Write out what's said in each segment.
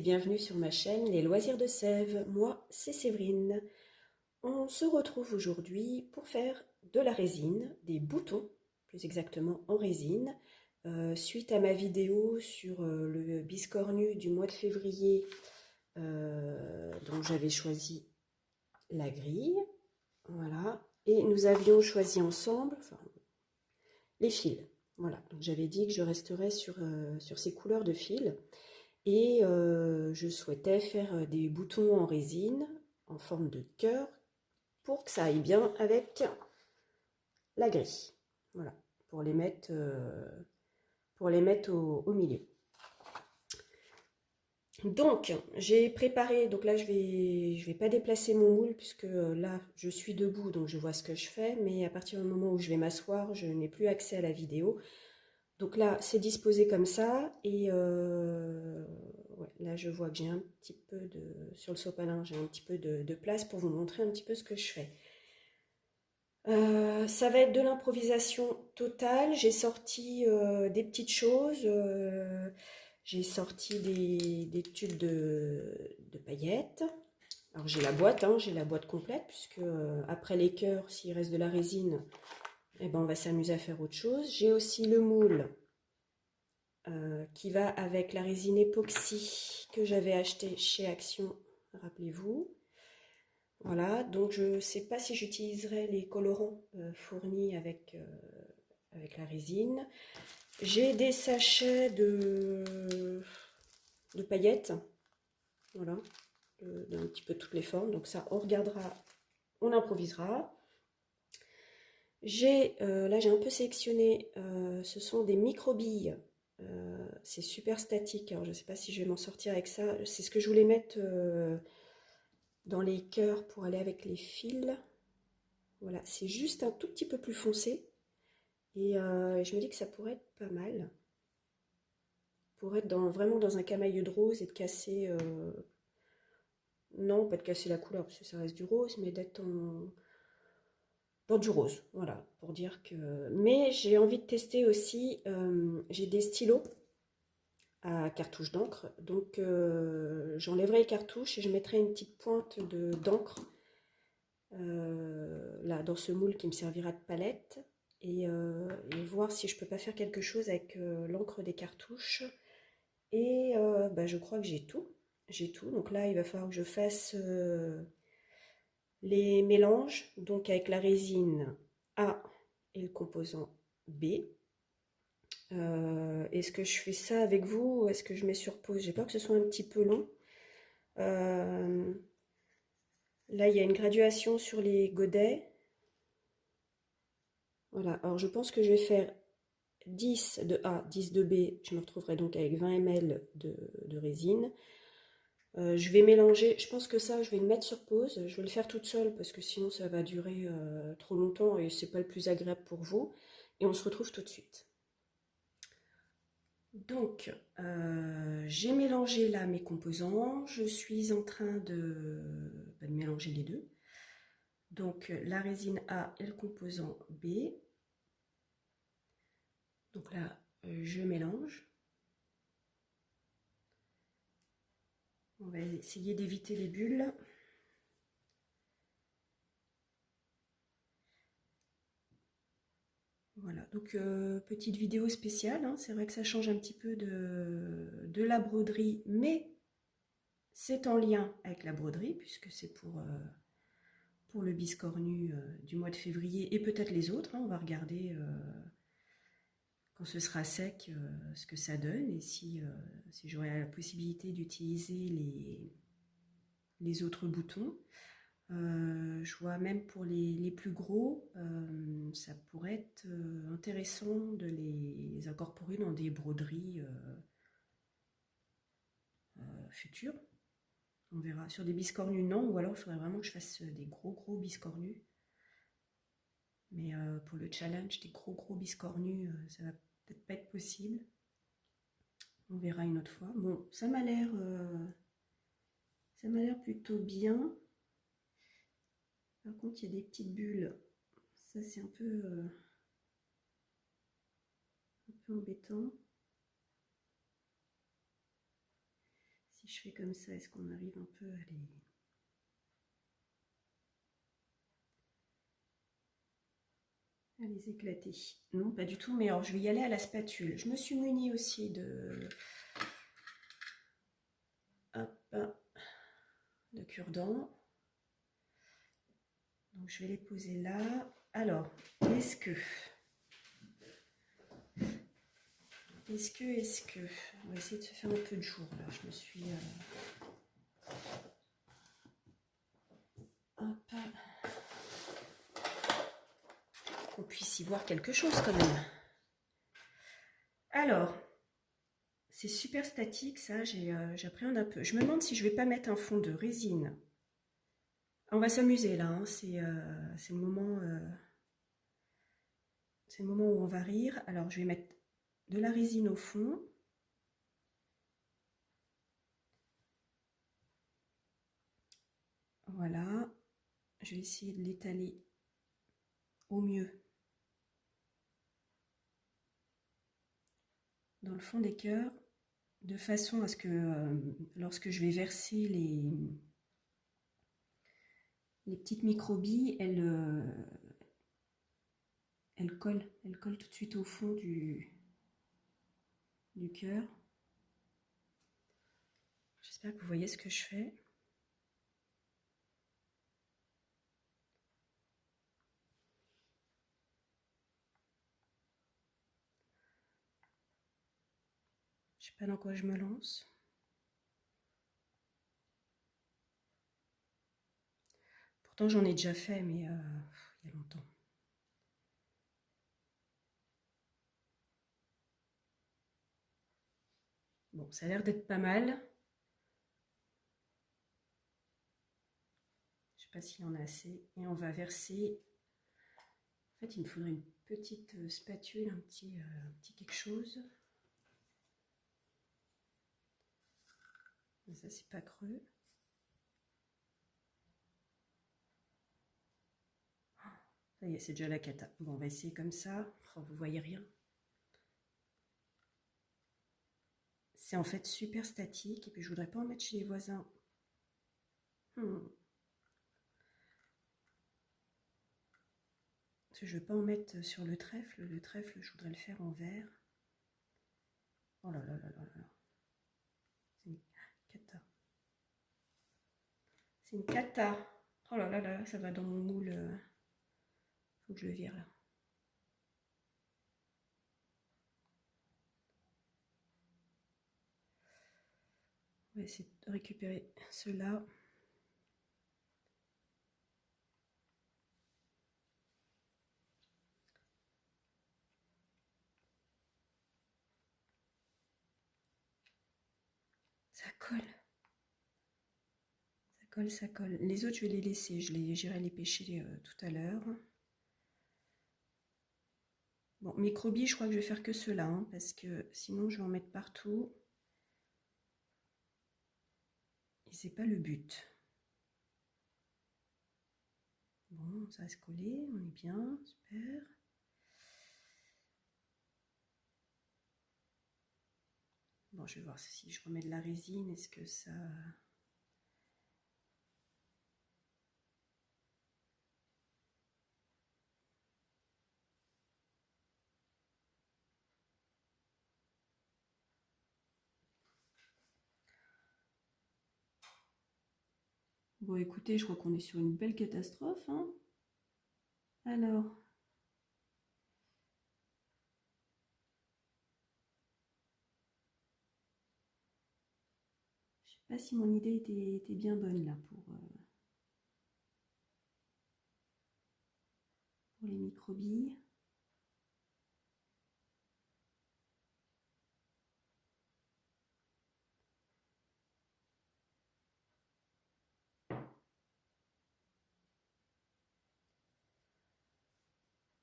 bienvenue sur ma chaîne Les Loisirs de Sève. Moi, c'est Séverine. On se retrouve aujourd'hui pour faire de la résine, des boutons, plus exactement en résine. Suite à ma vidéo sur le biscornu du mois de février, dont j'avais choisi la grille. Voilà. Et nous avions choisi ensemble les fils. Voilà. Donc j'avais dit que je resterais sur ces couleurs de fils. Et je souhaitais faire des boutons en résine en forme de cœur pour que ça aille bien avec la grille. Voilà, pour les mettre au milieu. Donc, j'ai préparé, donc là je vais pas déplacer mon moule puisque là je suis debout donc je vois ce que je fais, mais à partir du moment où je vais m'asseoir, je n'ai plus accès à la vidéo. Donc là, c'est disposé comme ça, et ouais, là je vois que j'ai un petit peu sur le sopalin, j'ai un petit peu de place pour vous montrer un petit peu ce que je fais. Ça va être de l'improvisation totale. J'ai sorti des petites choses, j'ai sorti des tubes de paillettes. Alors j'ai la boîte, hein, j'ai la boîte complète, puisque après les cœurs, s'il reste de la résine, eh ben, on va s'amuser à faire autre chose. J'ai aussi le moule qui va avec la résine époxy que j'avais acheté chez Action, rappelez-vous. Voilà, donc je ne sais pas si j'utiliserai les colorants fournis avec la résine. J'ai des sachets de paillettes, voilà, d'un petit peu toutes les formes. Donc ça, on regardera, on improvisera. Là, j'ai un peu sélectionné, ce sont des micro-billes. C'est super statique, alors je ne sais pas si je vais m'en sortir avec ça. C'est ce que je voulais mettre dans les cœurs pour aller avec les fils. Voilà, c'est juste un tout petit peu plus foncé. Et je me dis que ça pourrait être pas mal. Pour être vraiment dans un camailleux de rose et de casser... non, pas de casser la couleur parce que ça reste du rose, mais d'être dans du rose. Voilà, pour dire que... Mais j'ai envie de tester aussi, j'ai des stylos à cartouche d'encre. Donc j'enlèverai les cartouches et je mettrai une petite pointe d'encre là dans ce moule qui me servira de palette, et voir si je peux pas faire quelque chose avec l'encre des cartouches. Et bah, je crois que j'ai tout. J'ai tout. Donc là, il va falloir que je fasse les mélanges, donc avec la résine A et le composant B. Est-ce que je fais ça avec vous ou est-ce que je mets sur pause? J'ai peur que ce soit un petit peu long. Là, il y a une graduation sur les godets. Voilà, alors je pense que je vais faire 10 de A, 10 de B. Je me retrouverai donc avec 20 ml de résine. Je vais mélanger, je pense que ça, je vais le mettre sur pause. Je vais le faire toute seule parce que sinon ça va durer trop longtemps et c'est pas le plus agréable pour vous. Et on se retrouve tout de suite. Donc, j'ai mélangé là mes composants. Je suis en train de mélanger les deux. Donc, la résine A et le composant B. Donc là, je mélange. On va essayer d'éviter les bulles. Voilà, donc petite vidéo spéciale, hein. C'est vrai que ça change un petit peu de la broderie, mais c'est en lien avec la broderie, puisque c'est pour le biscornu du mois de février, et peut-être les autres, hein. On va regarder quand ce sera sec ce que ça donne, et si j'aurai la possibilité d'utiliser les autres boutons. Je vois même pour les plus gros, ça pourrait être intéressant de les incorporer dans des broderies futures. On verra. Sur des biscornus, non, ou alors il faudrait vraiment que je fasse des gros biscornus. Mais pour le challenge des gros biscornus, ça va peut-être pas être possible. On verra une autre fois. Bon, ça m'a l'air plutôt bien. Par contre, il y a des petites bulles. Ça, c'est un peu embêtant. Si je fais comme ça, est-ce qu'on arrive un peu à les éclater? Non, pas du tout, mais alors je vais y aller à la spatule. Je me suis munie aussi de cure-dents. Donc je vais les poser là. Alors, est-ce que... On va essayer de se faire un peu de jour là. Je me suis... Hop. Qu'on puisse y voir quelque chose quand même. Alors, c'est super statique ça, j'appréhende un peu. Je me demande si je vais pas mettre un fond de résine. On va s'amuser là, hein. C'est le moment, c'est le moment où on va rire. Alors je vais mettre de la résine au fond. Voilà, je vais essayer de l'étaler au mieux dans le fond des cœurs, de façon à ce que lorsque je vais verser les petites microbilles, elles collent tout de suite au fond du cœur. J'espère que vous voyez ce que je fais. Je sais pas dans quoi je me lance. Pourtant j'en ai déjà fait, mais il y a longtemps. Bon, ça a l'air d'être pas mal. Je sais pas s'il y en a assez. Et on va verser... En fait, il me faudrait une petite spatule, un petit quelque chose. Mais ça, c'est pas creux. Ça y est, c'est déjà la cata. Bon, on va essayer comme ça. Oh, vous voyez rien. C'est en fait super statique. Et puis, je voudrais pas en mettre chez les voisins. Parce que je veux pas en mettre sur le trèfle. Le trèfle, je voudrais le faire en verre. Oh là là là là là. C'est une cata. C'est une cata. Oh là là là, ça va dans mon moule. Faut que je le vire là. On va essayer de récupérer cela. Ça colle. Ça colle, ça colle. Les autres, je vais les laisser. J'irai les pêcher tout à l'heure. Bon, microbilles, je crois que je vais faire que ceux-là, hein, parce que sinon, je vais en mettre partout. Et c'est pas le but. Bon, ça va se coller. On est bien. Super. Bon, je vais voir si je remets de la résine. Est-ce que ça... Bon, écoutez, je crois qu'on est sur une belle catastrophe, hein. Alors, je sais pas si mon idée était bien bonne là pour les microbilles.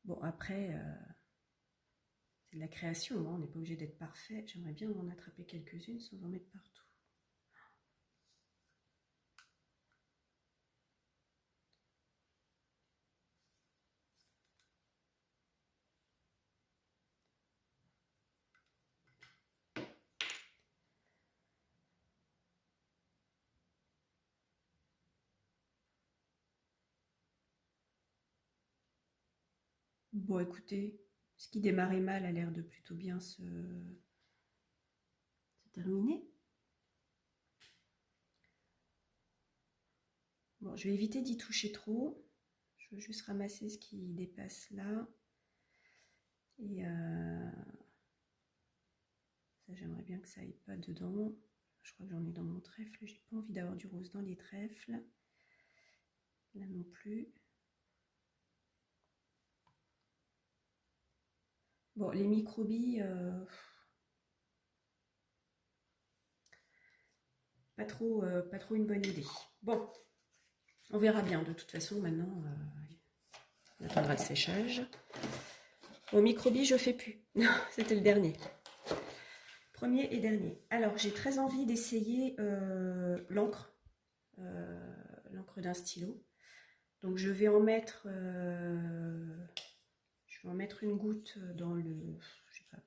Bon, après, c'est de la création, hein, on n'est pas obligé d'être parfait. J'aimerais bien en attraper quelques-unes sans en mettre partout. Bon, écoutez, ce qui démarrait mal a l'air de plutôt bien se terminer. Bon, je vais éviter d'y toucher trop. Je veux juste ramasser ce qui dépasse là. Et ça, j'aimerais bien que ça aille pas dedans. Je crois que j'en ai dans mon trèfle. J'ai pas envie d'avoir du rose dans les trèfles. Là non plus. Bon, les microbilles, pas trop une bonne idée. Bon, on verra bien. De toute façon, maintenant, on attendra le séchage. Bon, microbilles, je fais plus. C'était le dernier. Premier et dernier. Alors, j'ai très envie d'essayer l'encre d'un stylo. Donc, je vais en mettre une goutte dans le, je sais pas,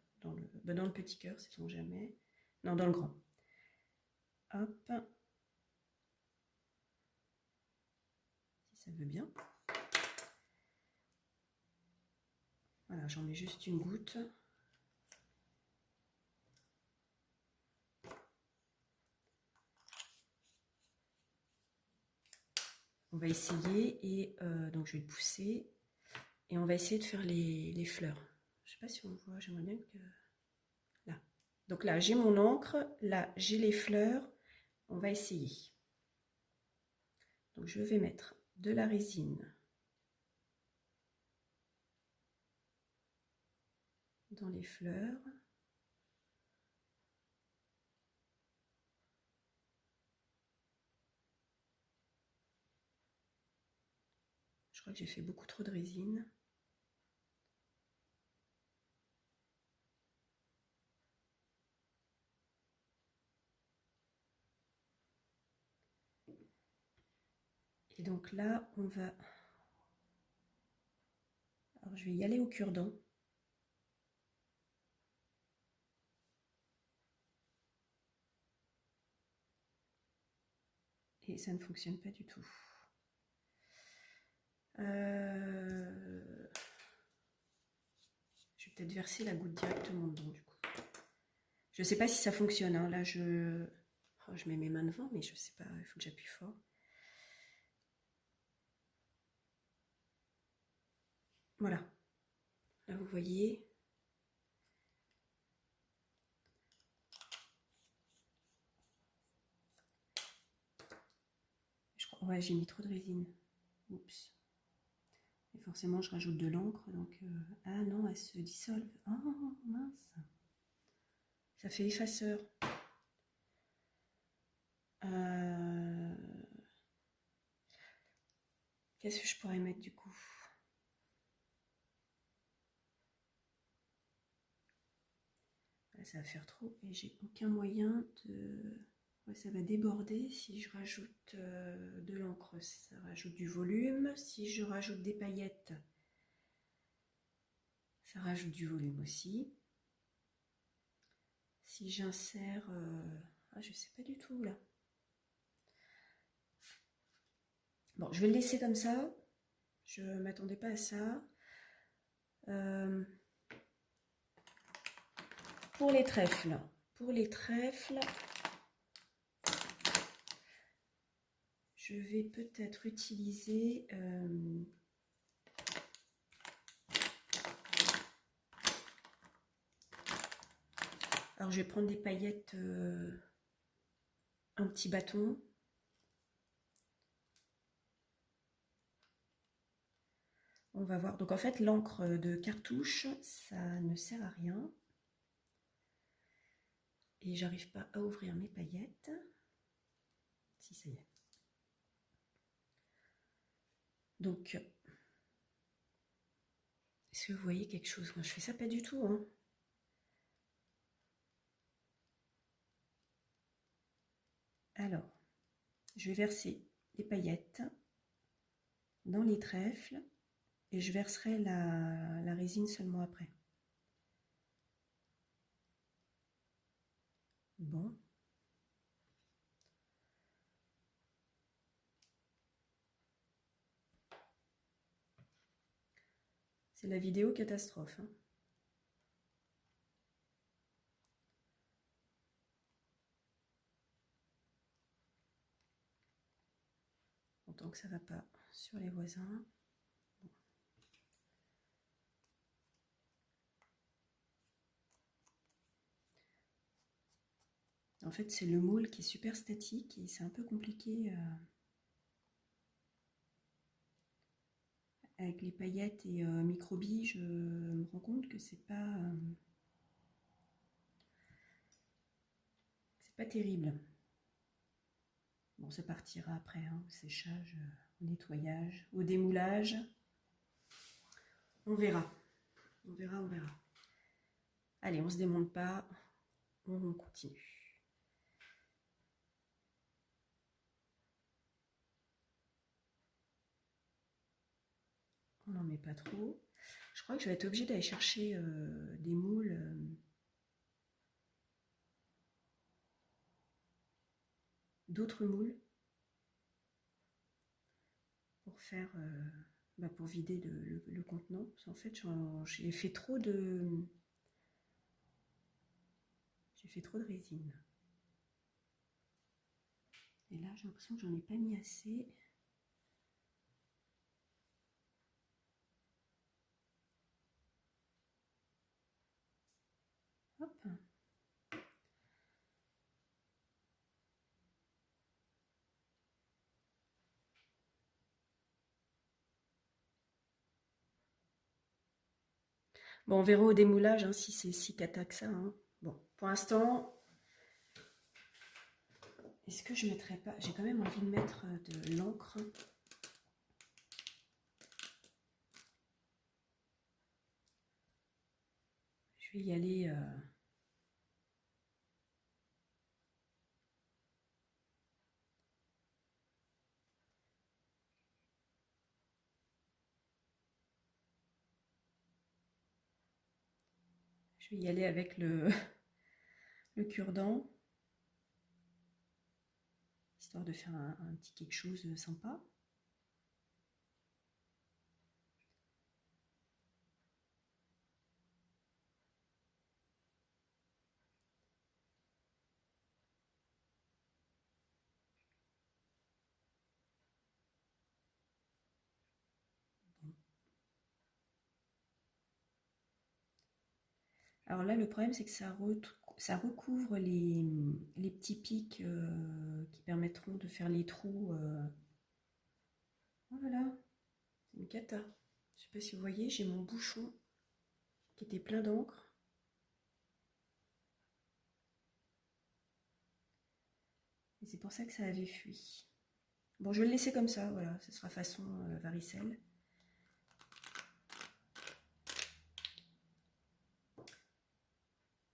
dans le petit cœur, sait-on jamais. Non, dans le grand. Hop. Si ça veut bien. Voilà, j'en mets juste une goutte. On va essayer et donc je vais le pousser et on va essayer de faire les fleurs. Je sais pas si on voit, j'aimerais bien que... Là. Donc là, j'ai mon encre, là, j'ai les fleurs. On va essayer. Donc je vais mettre de la résine dans les fleurs. Je crois que j'ai fait beaucoup trop de résine. Et donc là, on va... Alors je vais y aller au cure-dent. Et ça ne fonctionne pas du tout. Je vais peut-être verser la goutte directement dedans du coup. Je ne sais pas si ça fonctionne. Hein. Là, je mets mes mains devant, mais je ne sais pas. Il faut que j'appuie fort. Voilà. Là, vous voyez. Je crois... Ouais, j'ai mis trop de résine. Oups. Et forcément, je rajoute de l'encre. Donc, ah non, elle se dissolve. Oh, mince. Ça fait effaceur. Qu'est-ce que je pourrais mettre du coup? Là, ça va faire trop et j'ai aucun moyen de... Ouais, ça va déborder si je rajoute de l'encre. Ça rajoute du volume. Si je rajoute des paillettes, ça rajoute du volume aussi. Si j'insère... Ah, je sais pas du tout là. Bon, je vais le laisser comme ça. Je ne m'attendais pas à ça. Pour les trèfles. Je vais peut-être utiliser... Alors, je vais prendre des paillettes, un petit bâton. On va voir. Donc, en fait, l'encre de cartouche, ça ne sert à rien. Et j'arrive pas à ouvrir mes paillettes. Si, ça y est. Donc, est-ce que vous voyez quelque chose? Moi, je fais ça pas du tout, hein. Alors, je vais verser les paillettes dans les trèfles et je verserai la résine seulement après. Bon. C'est la vidéo catastrophe, hein. Tant que ça va pas sur les voisins. En fait, c'est le moule qui est super statique et c'est un peu compliqué avec les paillettes et microbilles. Je me rends compte que c'est pas terrible. Bon, ça partira après, hein, au séchage, au nettoyage, au démoulage. On verra. On verra, on verra. Allez, on se démonte pas. On continue. On n'en met pas trop. Je crois que je vais être obligée d'aller chercher des moules. D'autres moules pour faire pour vider le contenant. Parce qu'en fait, j'ai fait trop de résine. Et là, j'ai l'impression que j'en ai pas mis assez. Hop. Bon, on verra au démoulage hein, si c'est si cata que ça. Hein. Bon, pour l'instant, est-ce que je mettrais pas... J'ai quand même envie de mettre de l'encre. Je vais y aller... Je vais y aller avec le cure-dent. Histoire de faire un petit quelque chose de sympa. Alors là, le problème, c'est que ça recouvre les petits pics qui permettront de faire les trous. Oh là là, c'est une cata. Je sais pas si vous voyez, j'ai mon bouchon qui était plein d'encre. Et c'est pour ça que ça avait fui. Bon, je vais le laisser comme ça, voilà, ce sera façon varicelle.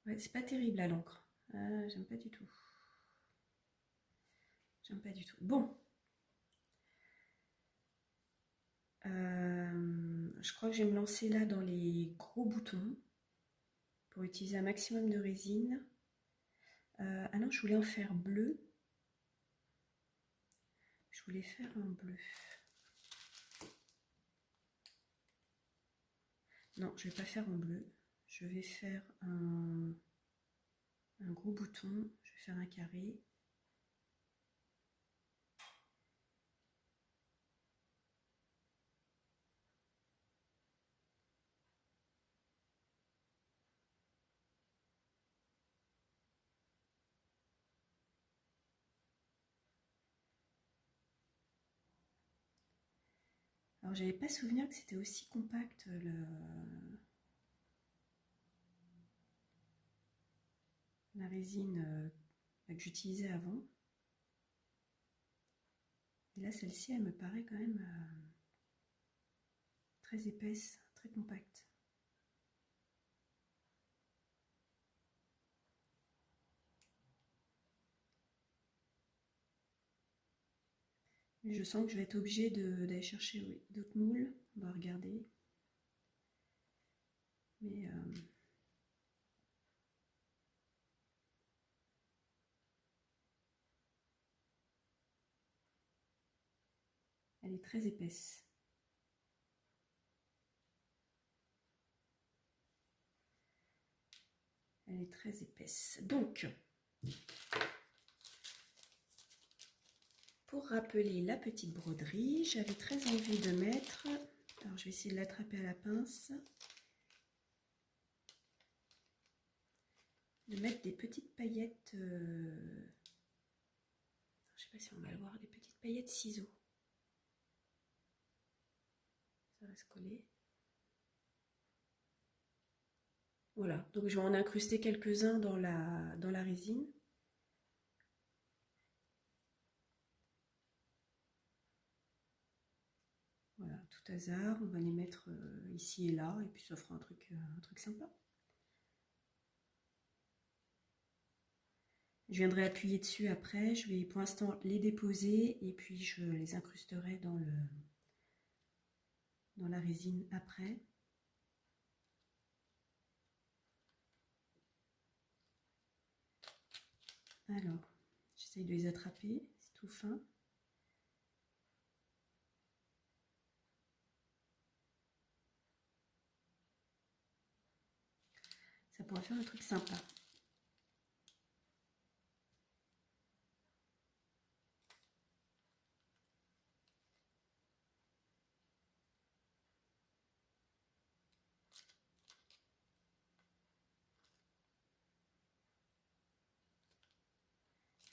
Ouais, c'est pas terrible à l'encre. J'aime pas du tout. J'aime pas du tout. Bon. Je crois que je vais me lancer là dans les gros boutons pour utiliser un maximum de résine. Ah non, je voulais en faire bleu. Je voulais faire un bleu. Non, je vais pas faire en bleu. Je vais faire un gros bouton. Je vais faire un carré. Alors, j'avais pas souvenir que c'était aussi compact la résine que j'utilisais avant. Et là, celle-ci, elle me paraît quand même très épaisse, très compacte. Et je sens que je vais être obligée d'aller chercher d'autres moules. On va regarder. Mais elle est très épaisse. Elle est très épaisse. Donc, pour rappeler la petite broderie, j'avais très envie de mettre... Alors, je vais essayer de l'attraper à la pince. De mettre des petites paillettes... je ne sais pas si on va le voir, des petites paillettes ciseaux. Ça va se coller. Voilà, donc je vais en incruster quelques-uns dans la résine. Voilà, tout hasard, on va les mettre ici et là, et puis ça fera un truc sympa. Je viendrai appuyer dessus après, je vais pour l'instant les déposer, et puis je les incrusterai dans la résine après. Alors, j'essaye de les attraper, c'est tout fin. Ça pourrait faire un truc sympa.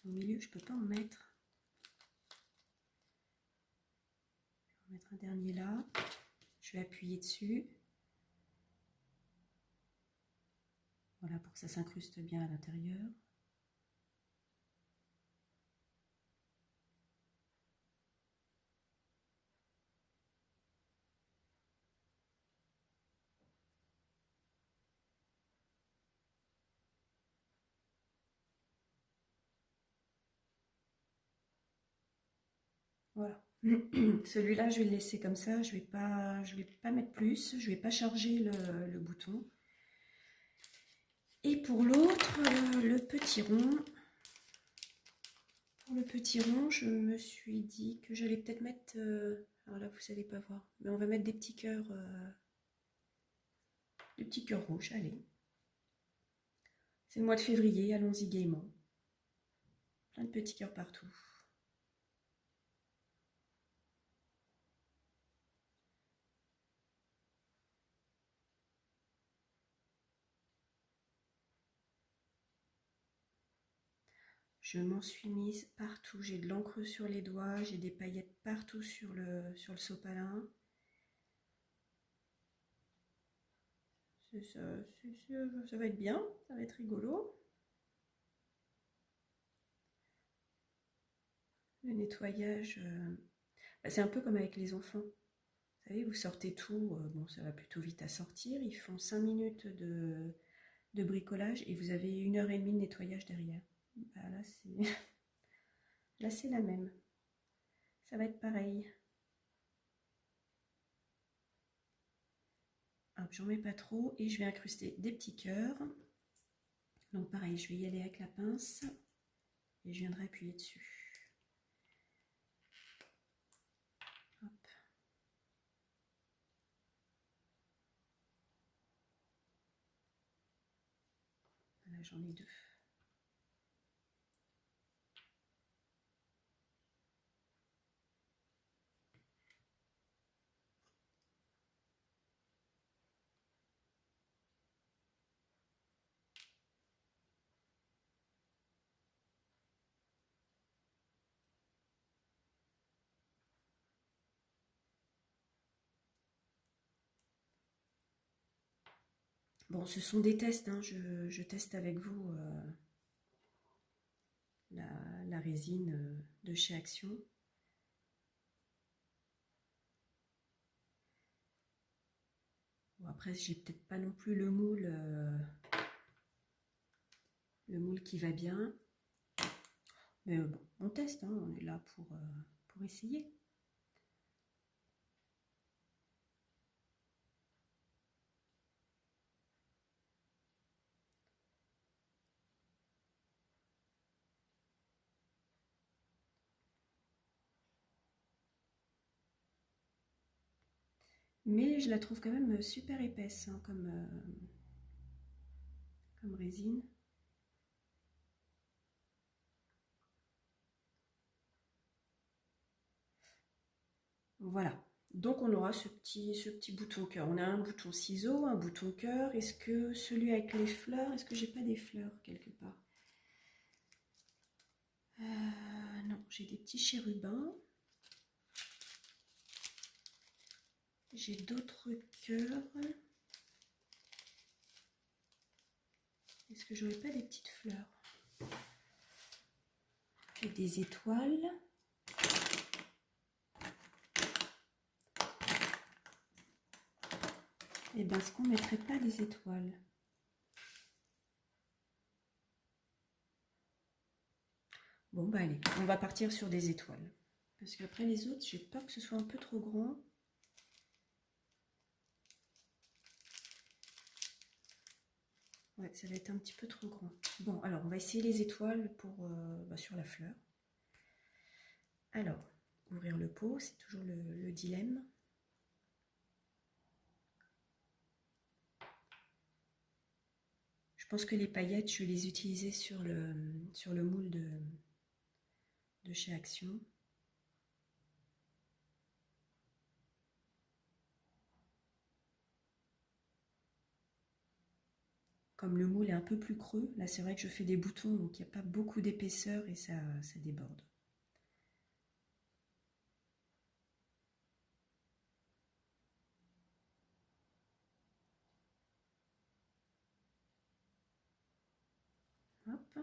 Au milieu, je ne peux pas en mettre. Je vais en mettre un dernier là. Je vais appuyer dessus. Voilà, pour que ça s'incruste bien à l'intérieur. Voilà. Celui-là, je vais le laisser comme ça. Je vais pas mettre plus. Je vais pas charger le bouton. Et pour l'autre, le petit rond. Pour le petit rond, je me suis dit que j'allais peut-être mettre... alors là, vous n'allez pas voir. Mais on va mettre des petits cœurs rouges. Allez. C'est le mois de février. Allons-y gaiement. Plein de petits cœurs partout. Je m'en suis mise partout. J'ai de l'encre sur les doigts. J'ai des paillettes partout sur le sopalin. Ça va être bien. Ça va être rigolo. Le nettoyage, c'est un peu comme avec les enfants. Vous savez, vous sortez tout. Bon, ça va plutôt vite à sortir. Ils font 5 minutes de bricolage et vous avez 1h30 de nettoyage derrière. Bah, là, là, c'est la même. Ça va être pareil. Hop, j'en mets pas trop et je vais incruster des petits cœurs. Donc pareil, je vais y aller avec la pince et je viendrai appuyer dessus. Hop. Voilà, j'en ai 2. Bon, ce sont des tests, hein. Je teste avec vous la résine de chez Action. Bon, après, j'ai peut-être pas non plus le moule qui va bien. Mais bon, on teste, hein, on est là pour essayer. Mais je la trouve quand même super épaisse, hein, comme résine. Voilà, donc on aura ce petit bouton cœur. On a un bouton ciseau, un bouton cœur. Est-ce que celui avec les fleurs, est-ce que j'ai pas des fleurs quelque part? Non, j'ai des petits chérubins. J'ai d'autres cœurs. Est-ce que j'aurais pas des petites fleurs? J'ai des étoiles. Et bien, est-ce qu'on ne mettrait pas des étoiles? Bon, bah allez, on va partir sur des étoiles. Parce qu'après les autres, j'ai peur que ce soit un peu trop grand. Ouais, ça va être un petit peu trop grand. Bon, alors, on va essayer les étoiles pour, sur la fleur. Alors, ouvrir le pot, c'est toujours le dilemme. Je pense que les paillettes, je vais les utiliser sur le moule de chez Action. Comme le moule est un peu plus creux, là c'est vrai que je fais des boutons, donc il n'y a pas beaucoup d'épaisseur et ça déborde. Hop.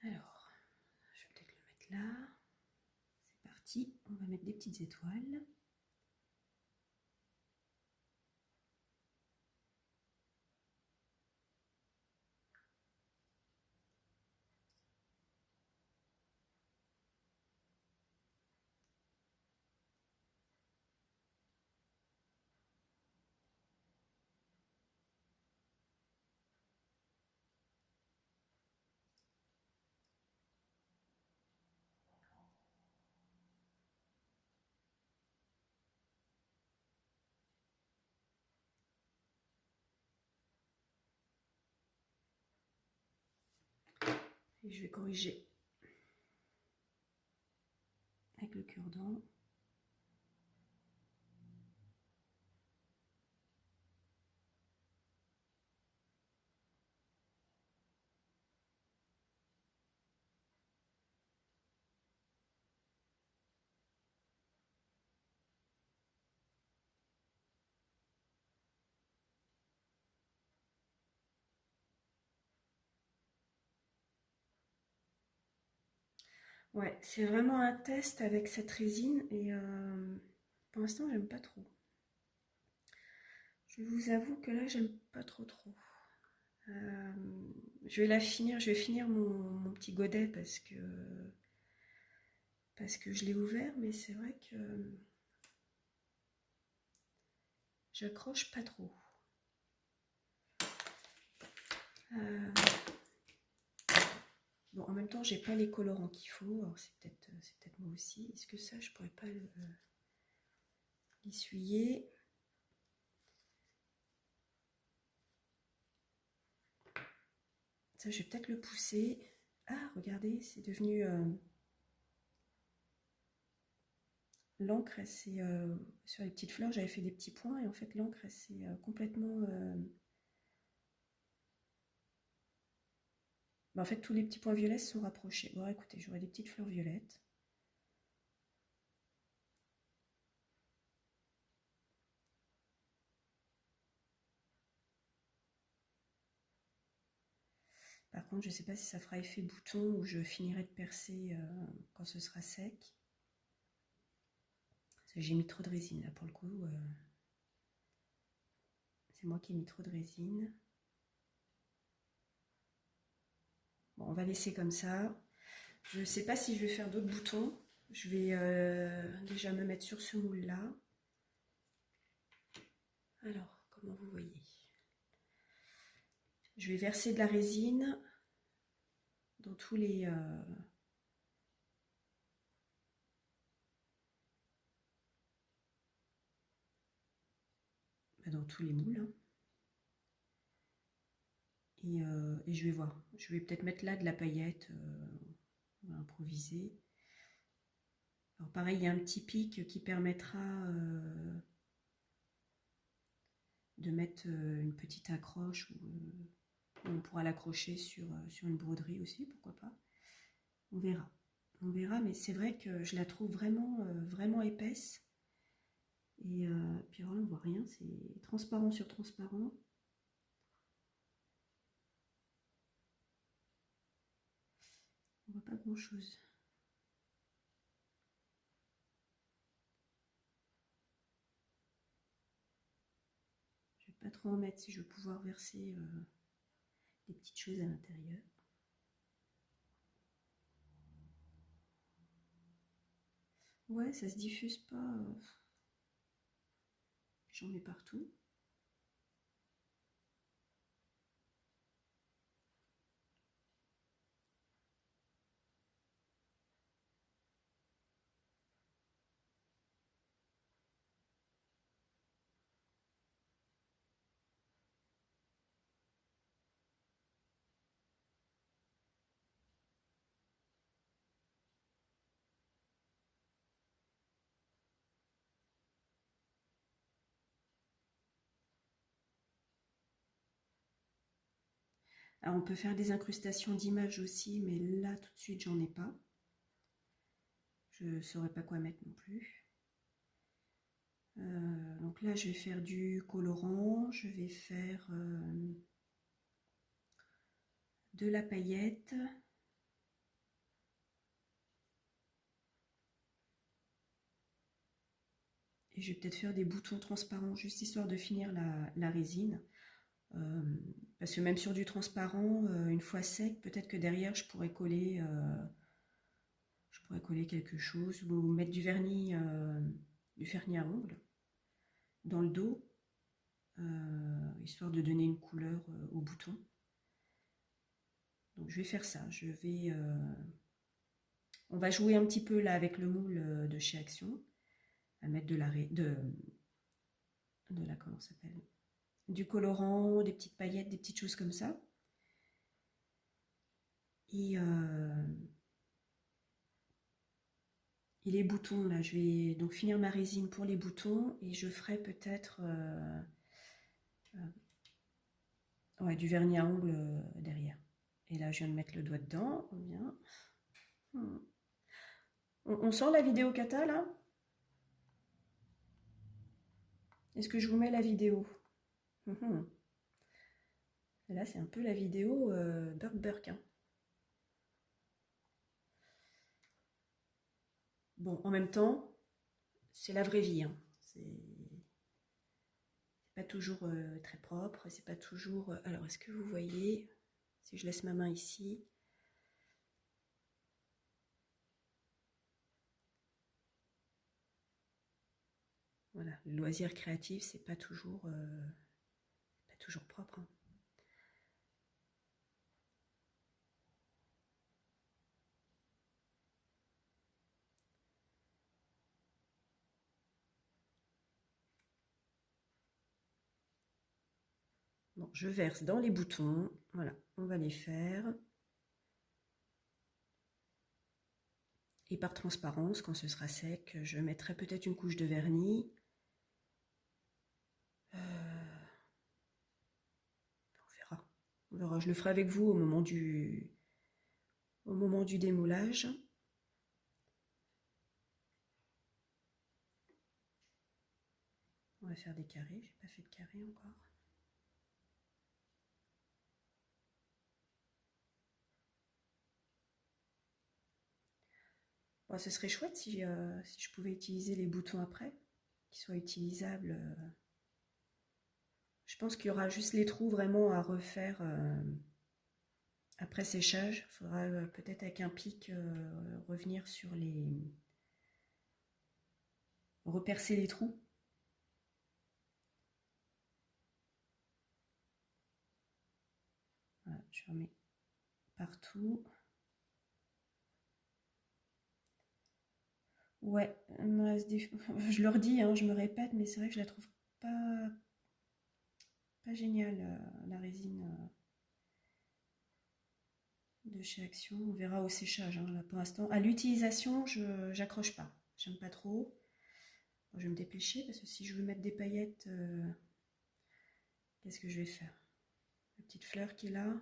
Alors, je vais peut-être le mettre là. C'est parti, on va mettre des petites étoiles. Et je vais corriger avec le cure-dent. Ouais, c'est vraiment un test avec cette résine et pour l'instant j'aime pas trop. Je vous avoue que là j'aime pas trop. Euh, je vais la finir, je vais finir mon petit godet parce que je l'ai ouvert, mais c'est vrai que j'accroche pas trop. Bon, en même temps, j'ai pas les colorants qu'il faut, alors c'est peut-être moi aussi. Est-ce que ça, je pourrais pas l'essuyer? Ça, je vais peut-être le pousser. Ah, regardez, c'est devenu l'encre, c'est sur les petites fleurs, j'avais fait des petits points et en fait l'encre, c'est complètement. En fait, tous les petits points violets se sont rapprochés. Bon, écoutez, j'aurai des petites fleurs violettes. Par contre, je ne sais pas si ça fera effet bouton ou je finirai de percer quand ce sera sec. J'ai mis trop de résine là pour le coup. C'est moi qui ai mis trop de résine. Bon, on va laisser comme ça. Je ne sais pas si je vais faire d'autres boutons. Je vais déjà me mettre sur ce moule là. Alors, comment vous voyez? Je vais verser de la résine dans tous les... dans tous les moules. Hein. Et je vais voir. Je vais peut-être mettre là de la paillette. On va improviser. Alors pareil, il y a un petit pic qui permettra de mettre une petite accroche où on pourra l'accrocher sur une broderie aussi, pourquoi pas. On verra. On verra, mais c'est vrai que je la trouve vraiment, vraiment épaisse. Et puis alors là, on voit rien, c'est transparent sur transparent. On voit pas grand-chose. Je vais pas trop en mettre si je veux pouvoir verser des petites choses à l'intérieur. Ouais, ça se diffuse pas. J'en mets partout. Alors on peut faire des incrustations d'images aussi, mais là tout de suite j'en ai pas. Je ne saurais pas quoi mettre non plus. Donc là je vais faire du colorant, je vais faire de la paillette. Et je vais peut-être faire des boutons transparents, juste histoire de finir la résine. Parce que même sur du transparent, une fois sec, peut-être que derrière je pourrais coller quelque chose ou mettre du vernis à ongles dans le dos, histoire de donner une couleur au bouton. Donc je vais faire ça. On va jouer un petit peu là avec le moule de chez Action, à mettre comment ça s'appelle, du colorant, des petites paillettes, des petites choses comme ça. Et les boutons, là, je vais donc finir ma résine pour les boutons et je ferai peut-être du vernis à ongles derrière. Et là, je viens de mettre le doigt dedans. Bien. On sent la vidéo Kata, là? Est-ce que je vous mets la vidéo? Là, c'est un peu la vidéo Burk. Hein. Bon, en même temps, c'est la vraie vie. Hein. C'est pas toujours très propre. C'est pas toujours... Alors, est-ce que vous voyez? Si je laisse ma main ici... Voilà, le loisir créatif, c'est pas toujours propre. Hein. Bon, je verse dans les boutons. Voilà, on va les faire. Et par transparence, quand ce sera sec, je mettrai peut-être une couche de vernis. On verra. On verra. Je le ferai avec vous au moment du démoulage. On va faire des carrés. J'ai pas fait de carré encore. Bon, ce serait chouette si je pouvais utiliser les boutons après, qu'ils soient utilisables. Je pense qu'il y aura juste les trous vraiment à refaire après séchage. Il faudra peut-être avec un pic revenir sur repercer les trous. je remets partout. Ouais, je leur dis, hein, je me répète, mais c'est vrai que je la trouve pas géniale, la résine de chez Action. On verra au séchage, hein, là, pour l'instant. À l'utilisation, je j'accroche pas. J'aime pas trop. Bon, je vais me dépêcher parce que si je veux mettre des paillettes, qu'est-ce que je vais faire? La petite fleur qui est là.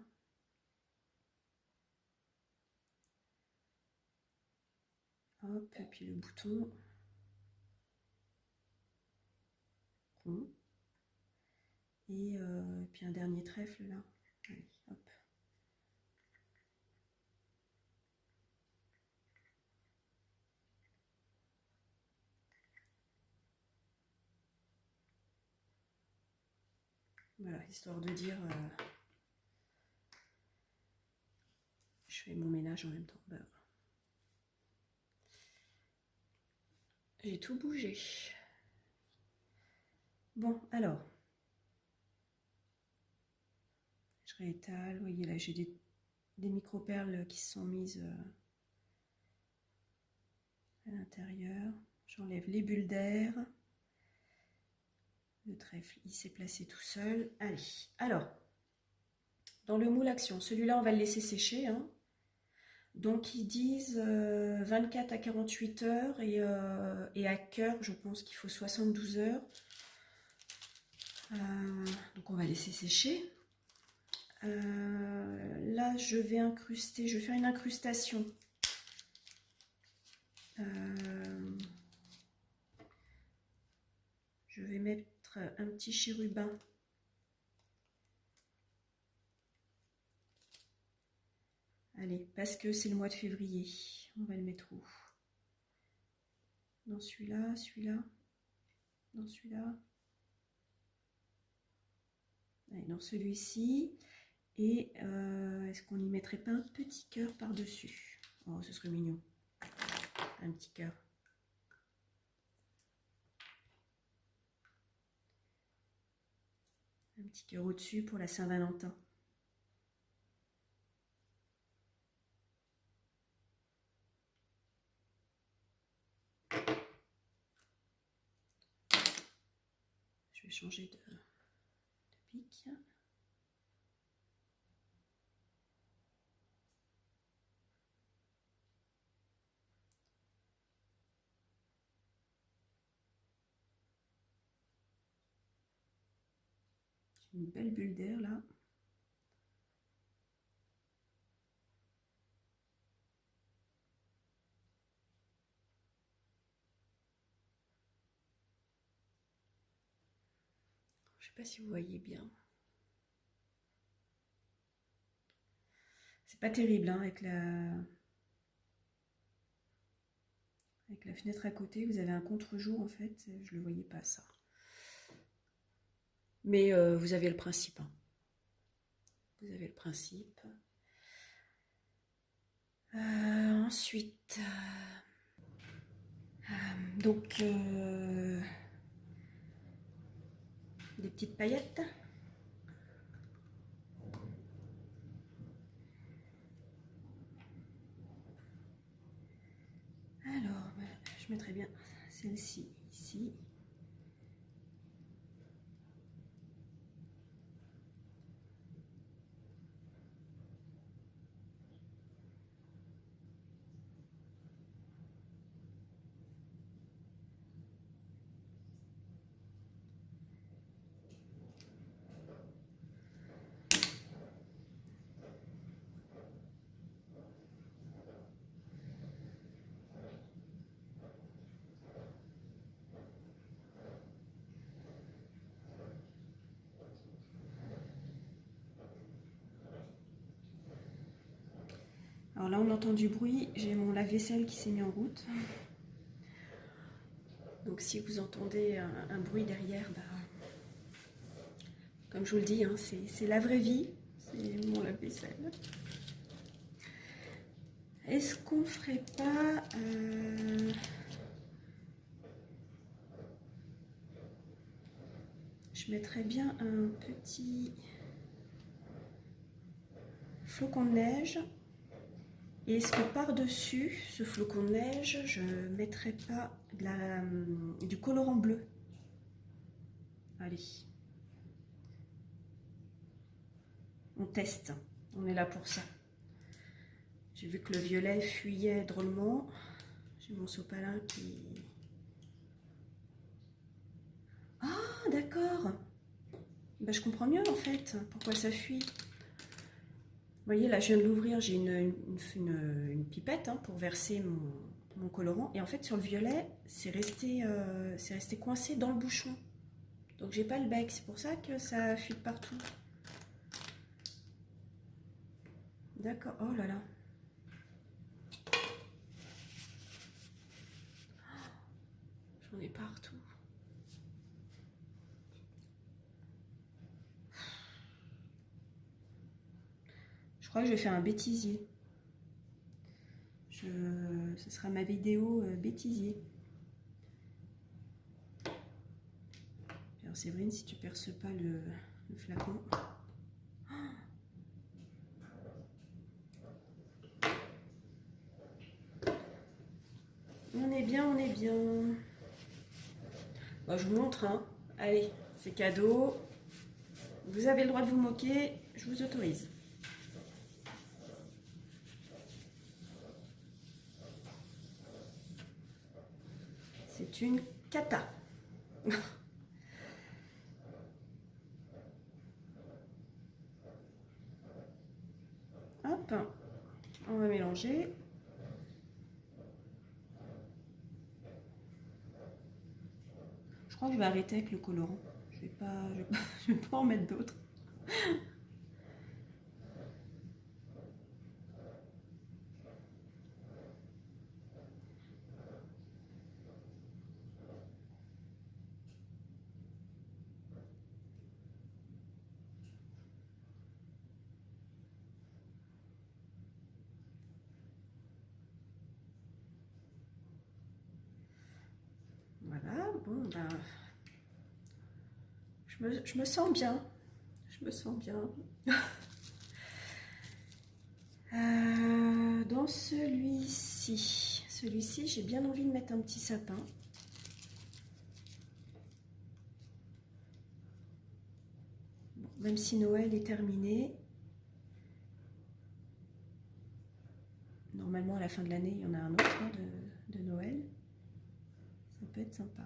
Hop, et puis le bouton. Rond. Et puis un dernier trèfle là. Allez, hop. Voilà, histoire de dire, je fais mon ménage en même temps. Bah, j'ai tout bougé. Bon, alors, je réétale. Vous voyez là, j'ai des micro-perles qui se sont mises à l'intérieur. J'enlève les bulles d'air. Le trèfle, il s'est placé tout seul. Allez, alors, dans le moule Action, celui-là, on va le laisser sécher, hein. Donc, ils disent 24 à 48 heures et à cœur, je pense qu'il faut 72 heures. Donc, on va laisser sécher. Là, je vais incruster, je vais faire une incrustation. Je vais mettre un petit chérubin. Allez, parce que c'est le mois de février. On va le mettre où? Dans celui-là, celui-là, dans celui-là. Allez, dans celui-ci. Et est-ce qu'on n'y mettrait pas un petit cœur par-dessus? Oh, ce serait mignon. Un petit cœur. Un petit cœur au-dessus pour la Saint-Valentin. Je vais changer de pic. J'ai une belle bulle d'air là. Je ne sais pas si vous voyez bien. C'est pas terrible hein, avec la fenêtre à côté. Vous avez un contre-jour en fait. Je ne le voyais pas ça. Mais vous avez le principe. Hein. Vous avez le principe. Ensuite, donc des petites paillettes. Alors, je mettrai bien celle-ci ici. Alors là, on entend du bruit. J'ai mon lave-vaisselle qui s'est mis en route. Donc si vous entendez un bruit derrière, bah, comme je vous le dis, hein, c'est la vraie vie. C'est mon lave-vaisselle. Est-ce qu'on ferait pas... je mettrais bien un petit... flocon de neige. Et est-ce que par-dessus ce flocon de neige, je ne mettrai pas du colorant bleu? Allez. On teste. On est là pour ça. J'ai vu que le violet fuyait drôlement. J'ai mon sopalin qui... Ah, d'accord. Ben, je comprends mieux en fait pourquoi ça fuit. Vous voyez, là, je viens de l'ouvrir, j'ai une pipette hein, pour verser mon colorant. Et en fait, sur le violet, c'est resté coincé dans le bouchon. Donc, j'ai pas le bec. C'est pour ça que ça fuit de partout. D'accord. Oh là là. J'en ai partout. Je crois que je vais faire un bêtisier. Ce sera ma vidéo bêtisier. Alors Séverine, si tu perces pas le flacon. On est bien, on est bien. Bon, je vous montre, hein. Allez, c'est cadeau. Vous avez le droit de vous moquer, je vous autorise. C'est une cata. Hop, on va mélanger. Je crois que je vais arrêter avec le colorant. Je vais pas en mettre d'autres. Voilà, bon, ben, je me sens bien. Je me sens bien. Dans celui-ci, j'ai bien envie de mettre un petit sapin. Bon, même si Noël est terminé, normalement à la fin de l'année, il y en a un autre hein, de Noël. Ça peut être sympa.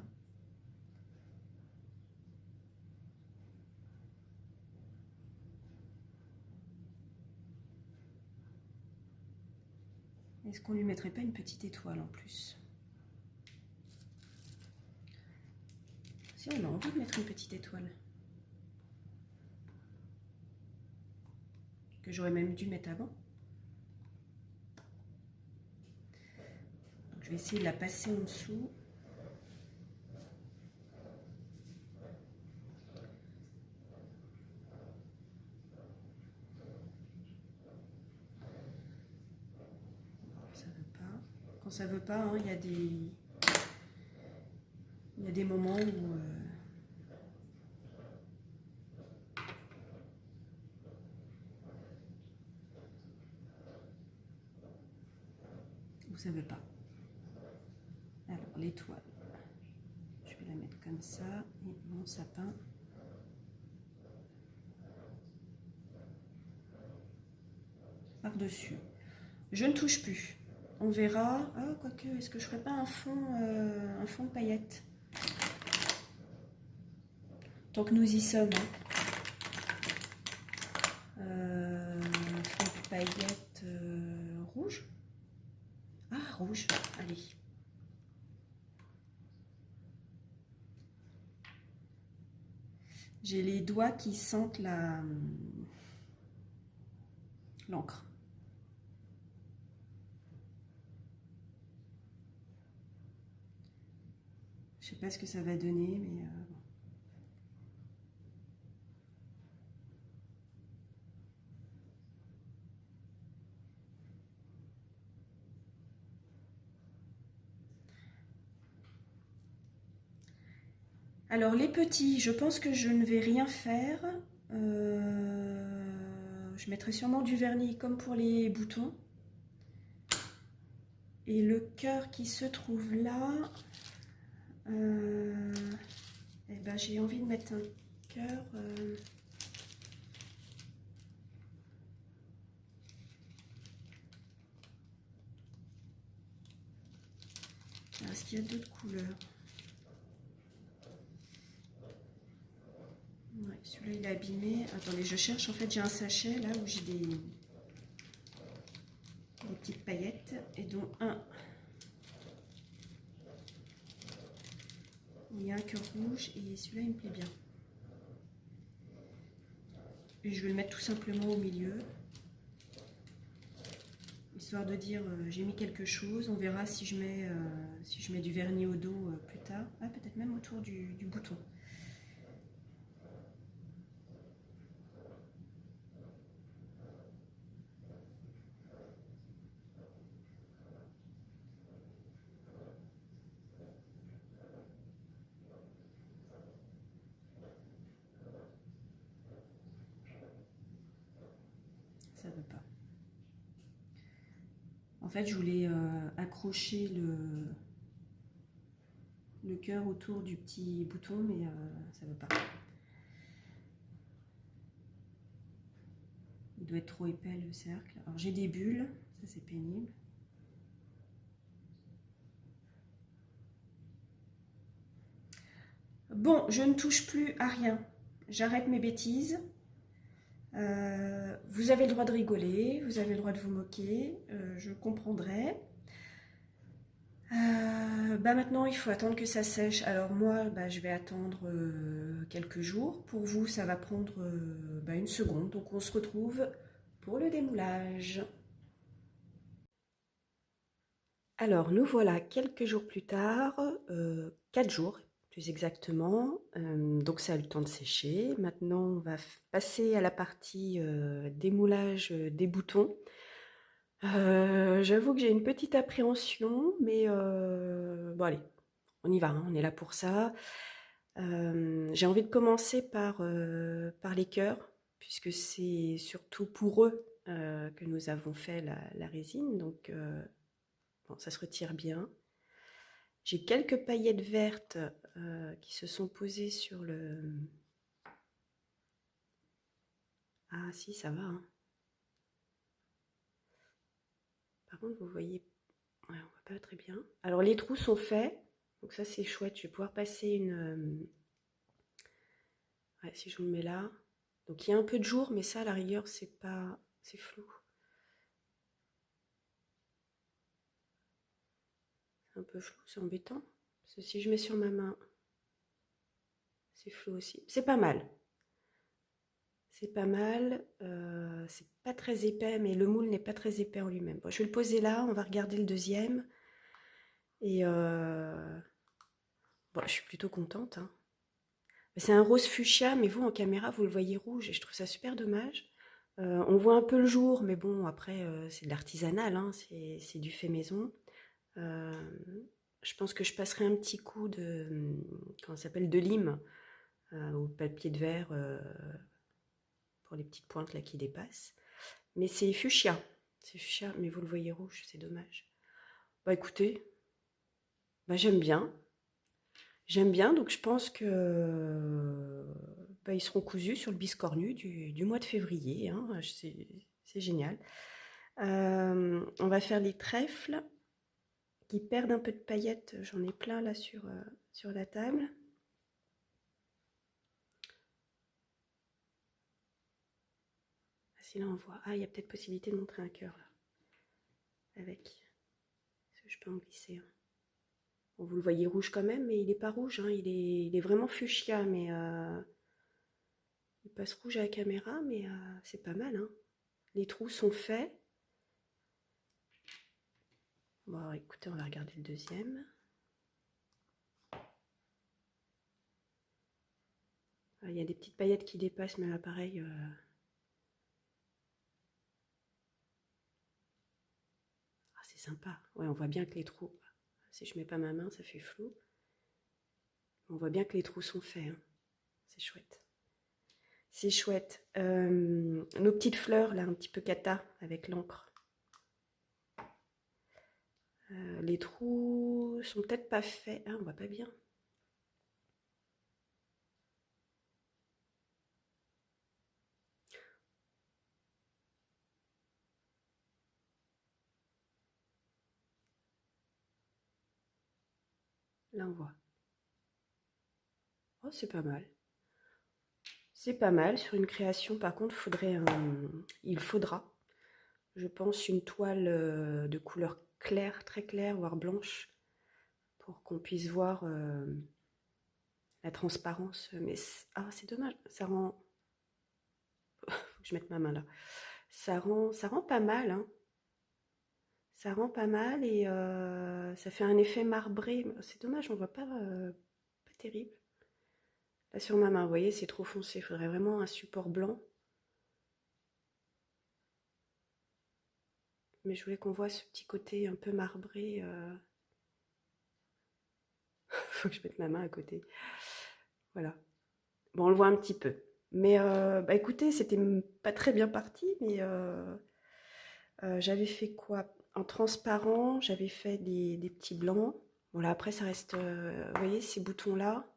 Est-ce qu'on lui mettrait pas une petite étoile en plus? Si on a envie de mettre une petite étoile. Que j'aurais même dû mettre avant. Donc, je vais essayer de la passer en dessous. Ça veut pas. Quand ça veut pas, hein, il y a des moments où ça veut pas. Alors l'étoile, je vais la mettre comme ça et mon sapin. Par-dessus. Je ne touche plus. On verra. Ah, quoique, est-ce que je ferais pas un fond de paillettes? Tant que nous y sommes. Hein. Fond de paillettes rouge. Ah, rouge. Allez. J'ai les doigts qui sentent l'encre. Je sais pas ce que ça va donner, mais Alors les petits, je pense que je ne vais rien faire. je mettrai sûrement du vernis comme pour les boutons. Et le cœur qui se trouve là, eh ben, j'ai envie de mettre un cœur. Est-ce qu'il y a d'autres couleurs? Ouais, celui-là il est abîmé. Attendez, je cherche. En fait, j'ai un sachet là où j'ai des petites paillettes. Et dont un. Il y a un cœur rouge et celui-là il me plaît bien. Et je vais le mettre tout simplement au milieu. Histoire de dire j'ai mis quelque chose. On verra si je mets du vernis au dos plus tard. Ah, peut-être même autour du bouton. Ça veut pas. En fait, je voulais accrocher le cœur autour du petit bouton, mais ça veut pas. Il doit être trop épais le cercle. Alors j'ai des bulles, ça c'est pénible. Bon, je ne touche plus à rien. J'arrête mes bêtises. Vous avez le droit de rigoler, vous avez le droit de vous moquer, je comprendrai. Maintenant, il faut attendre que ça sèche. Alors moi, je vais attendre quelques jours. Pour vous, ça va prendre une seconde. Donc on se retrouve pour le démoulage. Alors nous voilà quelques jours plus tard, 4 jours plus exactement. Donc ça a eu le temps de sécher. Maintenant, on va passer à la partie démoulage des boutons. J'avoue que j'ai une petite appréhension, mais bon allez, on y va, hein, on est là pour ça. J'ai envie de commencer par les cœurs, puisque c'est surtout pour eux que nous avons fait la résine, donc bon, ça se retire bien. J'ai quelques paillettes vertes qui se sont posées sur le... Ah si, ça va, hein. Par contre, vous voyez, ouais, on voit pas très bien. Alors les trous sont faits, donc ça c'est chouette. Je vais pouvoir passer une... Ouais, si je vous le mets là. Donc il y a un peu de jour, mais ça à la rigueur, c'est pas... c'est flou. C'est un peu flou, c'est embêtant. Parce que si je mets sur ma main, c'est flou aussi. C'est pas mal. C'est pas mal. C'est pas très épais, mais le moule n'est pas très épais en lui-même. Bon, je vais le poser là, on va regarder le deuxième. Et bon, je suis plutôt contente, hein. C'est un rose fuchsia, mais vous, en caméra, vous le voyez rouge. Et je trouve ça super dommage. On voit un peu le jour, mais bon, après, c'est de l'artisanal, hein, c'est du fait maison. Je pense que je passerai un petit coup de, comment ça s'appelle, de lime ou de papier de verre pour les petites pointes là qui dépassent. Mais c'est fuchsia, mais vous le voyez rouge, c'est dommage. Bah écoutez, j'aime bien. J'aime bien, donc je pense que ils seront cousus sur le biscornu du mois de février, hein, c'est génial. On va faire les trèfles qui perdent un peu de paillettes, j'en ai plein là sur la table. Ah, si là on voit, ah il y a peut-être possibilité de montrer un cœur là, avec, je peux en glisser un. Bon, vous le voyez rouge quand même, mais il n'est pas rouge, hein, il est vraiment fuchsia, mais il passe rouge à la caméra, mais c'est pas mal, hein. Les trous sont faits. Bon, écoutez, on va regarder le deuxième. Il y a des petites paillettes qui dépassent, mais là, pareil. Ah, c'est sympa. Ouais, on voit bien que les trous... Si je mets pas ma main, ça fait flou. On voit bien que les trous sont faits, hein. C'est chouette. C'est chouette. Nos petites fleurs, là, un petit peu cata, avec l'encre. Les trous sont peut-être pas faits. Ah, on voit pas bien. Là, on voit. Oh, c'est pas mal. C'est pas mal. Sur une création, par contre, il faudra, je pense, une toile de couleur claire, très claire, voire blanche, pour qu'on puisse voir la transparence. Mais ah, c'est dommage. Ça rend. Faut que je mette ma main là. Ça rend pas mal, hein. Ça rend pas mal et ça fait un effet marbré. C'est dommage, on voit pas terrible. Là sur ma main, vous voyez, c'est trop foncé. Il faudrait vraiment un support blanc. Mais je voulais qu'on voit ce petit côté un peu marbré. Faut que je mette ma main à côté. Voilà. Bon, on le voit un petit peu. Mais bah écoutez, c'était pas très bien parti, mais j'avais fait quoi? En transparent, j'avais fait des petits blancs. Bon là après ça reste, vous voyez ces boutons-là,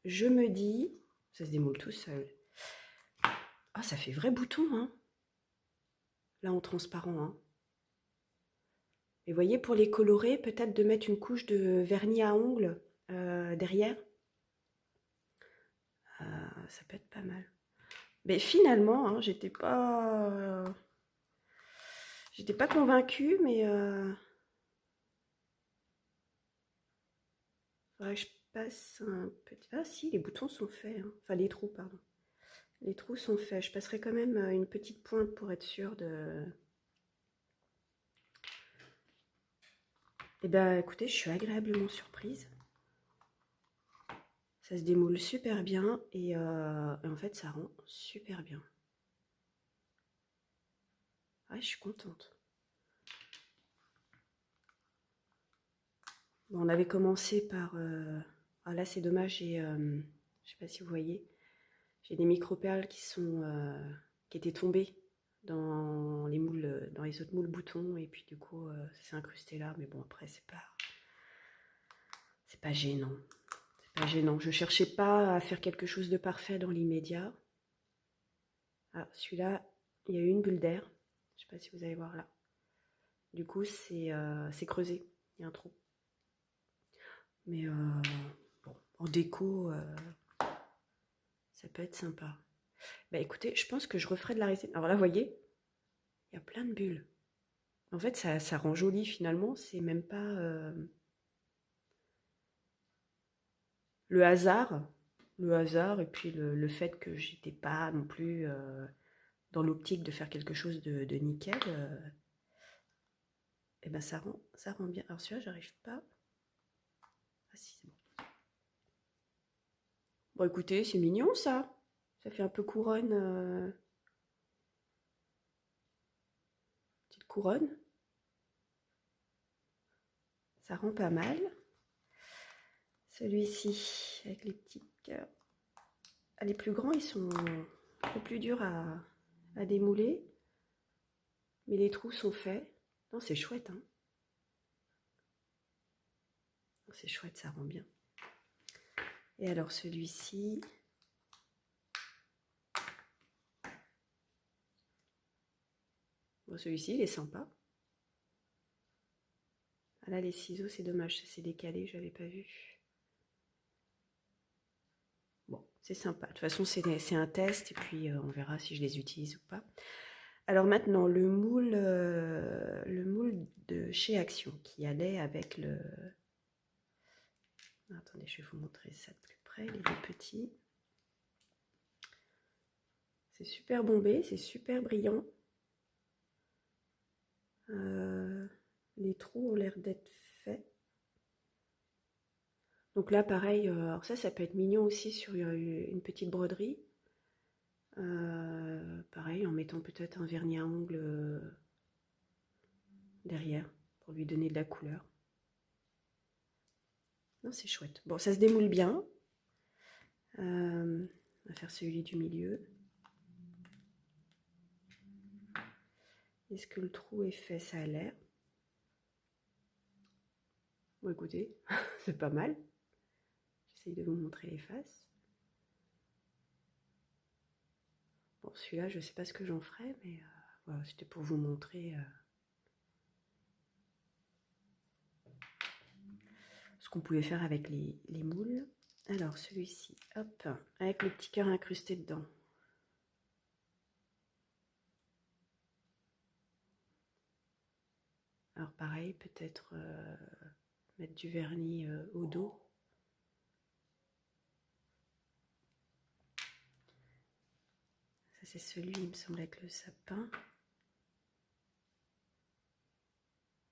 je me dis, ça se démoule tout seul. Ah ça fait vrai bouton, hein. Là en transparent, hein. Et vous voyez pour les colorer, peut-être de mettre une couche de vernis à ongles derrière. Ça peut être pas mal. Mais finalement, hein, j'étais pas convaincue, mais faudrait que je passe un petit. Ah si, les boutons sont faits, hein. Enfin les trous, pardon. Les trous sont faits. Je passerai quand même une petite pointe pour être sûre de. Eh bien, écoutez, je suis agréablement surprise. Ça se démoule super bien et en fait, ça rend super bien. Ouais, je suis contente. Bon, on avait commencé par. Ah là, c'est dommage, je sais pas si vous voyez, j'ai des micro-perles qui étaient tombées dans les moules, dans les autres moules boutons et puis du coup, ça s'est incrusté là. Mais bon, après, c'est pas gênant. Pas gênant. Je cherchais pas à faire quelque chose de parfait dans l'immédiat. Ah, celui-là, il y a eu une bulle d'air. Je sais pas si vous allez voir là. Du coup, c'est creusé. Il y a un trou. Mais bon, en déco, ça peut être sympa. Bah écoutez, je pense que je referai de la résine. Alors là, vous voyez, il y a plein de bulles. En fait, ça rend joli finalement. C'est même pas le hasard. Le hasard et puis le fait que j'étais pas non plus dans l'optique de faire quelque chose de nickel. Et ben ça rend bien. Alors celui-là, j'arrive pas. Ah si, c'est bon. Bon, écoutez, c'est mignon ça. Ça fait un peu couronne. Petite couronne. Ça rend pas mal. Celui-ci, avec les petits cœurs. Ah, les plus grands, ils sont un peu plus durs à démouler. Mais les trous sont faits. Non, c'est chouette, hein. C'est chouette, ça rend bien. Et alors celui-ci. Bon, celui-ci, il est sympa. Ah là, les ciseaux, c'est dommage, ça s'est décalé, je n'avais pas vu. Bon, c'est sympa. De toute façon, c'est un test et puis on verra si je les utilise ou pas. Alors maintenant, le moule de chez Action qui allait avec le. Attendez, je vais vous montrer ça de plus près. Il est tout petit. C'est super bombé, c'est super brillant. Les trous ont l'air d'être faits. Donc là, pareil, alors ça peut être mignon aussi sur une petite broderie. Pareil, en mettant peut-être un vernis à ongles derrière pour lui donner de la couleur. Non, c'est chouette. Bon, ça se démoule bien. va faire celui du milieu. Est-ce que le trou est fait? Ça a l'air. Bon, écoutez, c'est pas mal. J'essaye de vous montrer les faces. Bon, celui-là, je ne sais pas ce que j'en ferai, mais voilà, c'était pour vous montrer ce qu'on pouvait faire avec les moules. Alors, celui-ci, hop, avec le petit cœur incrusté dedans. Alors, pareil, peut-être mettre du vernis au dos. Ça, c'est celui, il me semble, avec le sapin.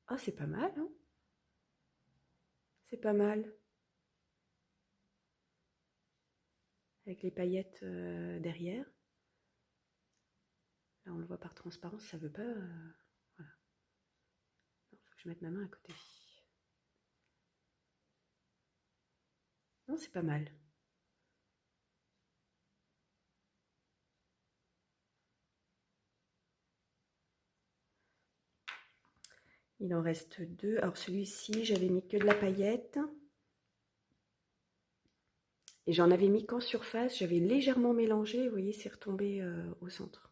Ah, c'est pas mal, hein? C'est pas mal. Avec les paillettes derrière. Là, on le voit par transparence, ça veut pas... voilà. Il faut que je mette ma main à côté. Non, c'est pas mal. Il en reste deux. Alors celui-ci, j'avais mis que de la paillette. Et j'en avais mis qu'en surface. J'avais légèrement mélangé. Vous voyez, c'est retombé au centre.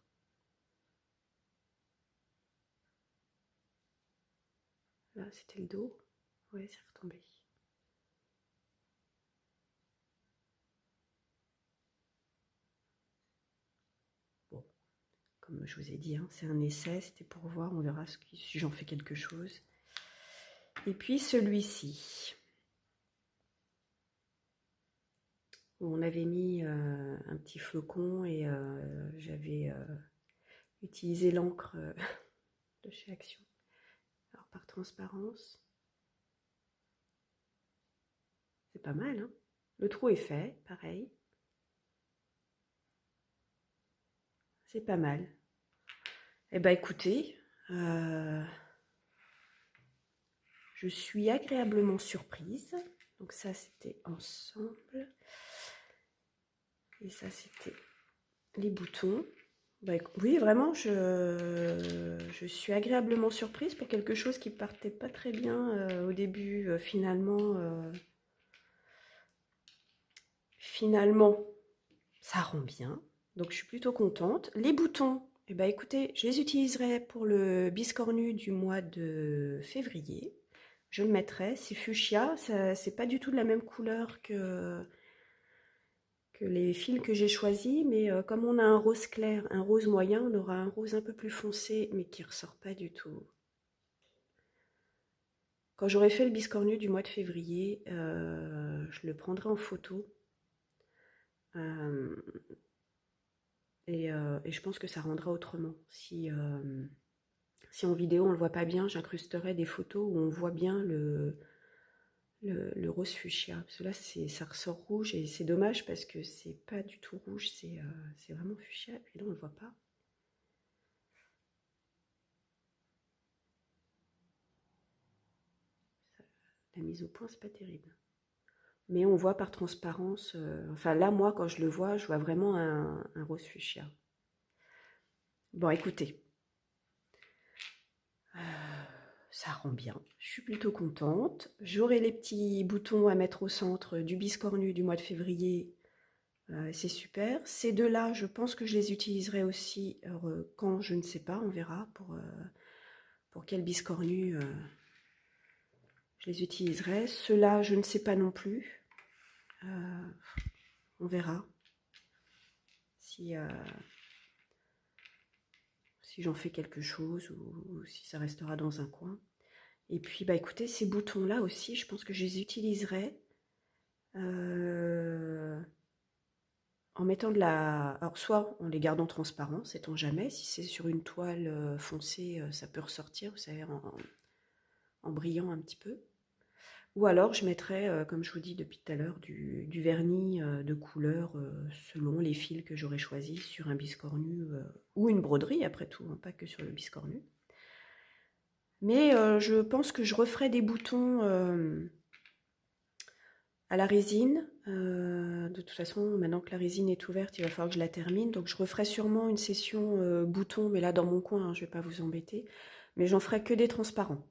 Là, c'était le dos. Ouais, c'est retombé. Bon, comme je vous ai dit, hein, c'est un essai. C'était pour voir. On verra si j'en fais quelque chose. Et puis celui-ci. On avait mis un petit flocon et j'avais utilisé l'encre de chez Action. Alors par transparence, c'est pas mal, hein? Le trou est fait, pareil. C'est pas mal. Eh ben écoutez, je suis agréablement surprise. Donc ça c'était ensemble. Et ça c'était les boutons. Bah, oui, vraiment, je suis agréablement surprise pour quelque chose qui partait pas très bien au début. Finalement, ça rend bien. Donc, je suis plutôt contente. Les boutons, eh ben, écoutez, je les utiliserai pour le biscornu du mois de février. Je le mettrai. C'est fuchsia. C'est pas du tout de la même couleur que les fils que j'ai choisis, mais comme on a un rose clair, un rose moyen, on aura un rose un peu plus foncé, mais qui ressort pas du tout. Quand j'aurai fait le biscornu du mois de février, je le prendrai en photo. Et je pense que ça rendra autrement. Si en vidéo on le voit pas bien, j'incrusterai des photos où on voit bien le rose fuchsia. Parce que là, ça ressort rouge et c'est dommage parce que c'est pas du tout rouge, c'est vraiment fuchsia. Et puis là, on le voit pas. La mise au point, c'est pas terrible. Mais on voit par transparence, enfin là, moi, quand je le vois, je vois vraiment un rose fuchsia. Bon, écoutez, ça rend bien. Je suis plutôt contente. J'aurai les petits boutons à mettre au centre du biscornu du mois de février. C'est super. Ces deux-là, je pense que je les utiliserai aussi quand, je ne sais pas, on verra pour quel biscornu je les utiliserai. Ceux-là, je ne sais pas non plus. On verra si j'en fais quelque chose ou si ça restera dans un coin. Et puis, bah écoutez, ces boutons-là aussi, je pense que je les utiliserai en mettant de la... Alors, soit en les gardant transparents, sait-on jamais. Si c'est sur une toile foncée, ça peut ressortir, vous savez, en brillant un petit peu. Ou alors, je mettrai, comme je vous dis depuis tout à l'heure, du vernis de couleur selon les fils que j'aurai choisis sur un biscornu ou une broderie, après tout, hein, pas que sur le biscornu. Mais je pense que je referai des boutons à la résine. De toute façon, maintenant que la résine est ouverte, il va falloir que je la termine. Donc je referai sûrement une session bouton, mais là dans mon coin, hein, je ne vais pas vous embêter. Mais j'en ferai que des transparents.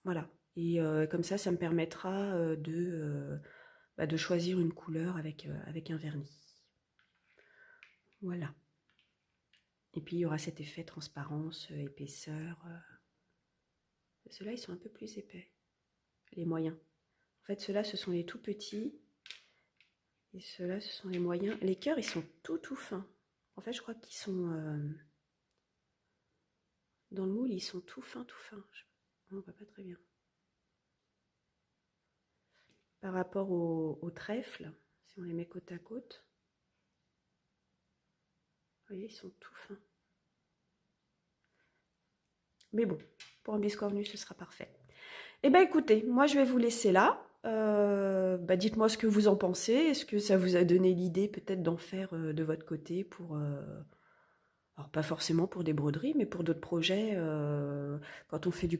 Voilà. Et comme ça me permettra de choisir une couleur avec un vernis. Voilà. Et puis il y aura cet effet transparence, épaisseur. Ceux-là, ils sont un peu plus épais, les moyens. En fait, ceux-là, ce sont les tout petits. Et ceux-là, ce sont les moyens. Les cœurs, ils sont tout fins. En fait, je crois qu'ils sont... dans le moule, ils sont tout fins. On ne voit pas très bien. Par rapport au trèfle, si on les met côte à côte, vous voyez, ils sont tout fins. Mais bon, pour un biscornu, ce sera parfait. Eh bien, écoutez, moi, je vais vous laisser là. Dites-moi ce que vous en pensez. Est-ce que ça vous a donné l'idée peut-être d'en faire de votre côté pour... alors, pas forcément pour des broderies, mais pour d'autres projets. Quand on fait du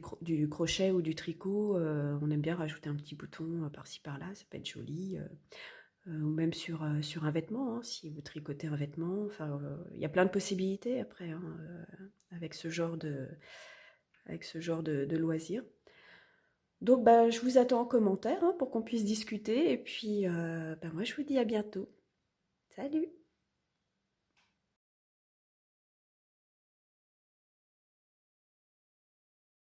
crochet ou du tricot, on aime bien rajouter un petit bouton par-ci par-là, ça peut être joli. Ou même sur un vêtement, hein, si vous tricotez un vêtement. Enfin, il y a plein de possibilités après, hein, avec ce genre de loisirs. Donc, je vous attends en commentaire, hein, pour qu'on puisse discuter. Et puis, moi, je vous dis à bientôt. Salut!